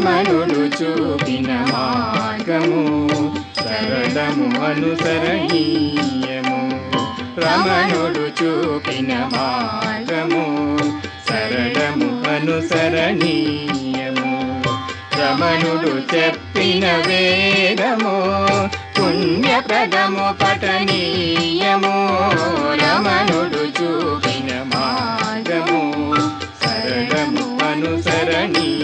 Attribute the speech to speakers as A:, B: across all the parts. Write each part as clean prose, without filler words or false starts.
A: రమణుడు చూపిన మార్గము సరళము అనుసరణీయము. రమణుడు చూపిన మార్గము సరళము అనుసరణీయము. రమణుడు చెప్పిన వేదము పుణ్యప్రదము పఠనీయము. రమణుడు చూపిన మార్గము సరళము అనుసరణీయము.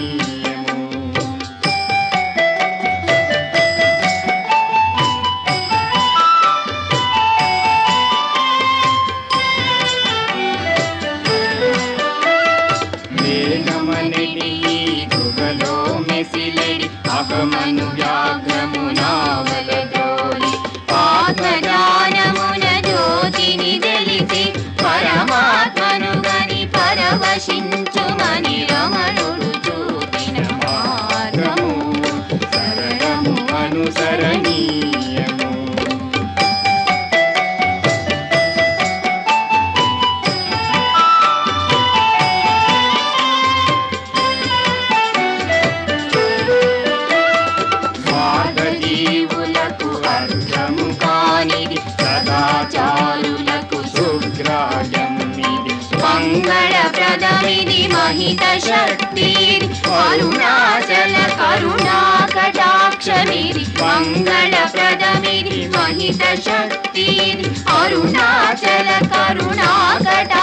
A: వేగమనడి గుగలో మెసిలడి అహమను వ్యాఘ్రము నావలదోలి ఆత్మజ్ఞానమున జ్యోతిని తెలిసి పరమాత్మను గని పరవశించుమని రమణుడు చూపిన మార్గము సరళము అనుసరణీయము. జీవులకు అర్థము కానిది సదాచారులకు సుగ్రాహ్యమిది. మంగళప్రదమిది మహిత శక్తిది అరుణాచల కరుణాకటాక్షమిది. మంగళప్రదమిది మహిత శక్తిది అరుణాచల కరుణాకటాక్షమిది.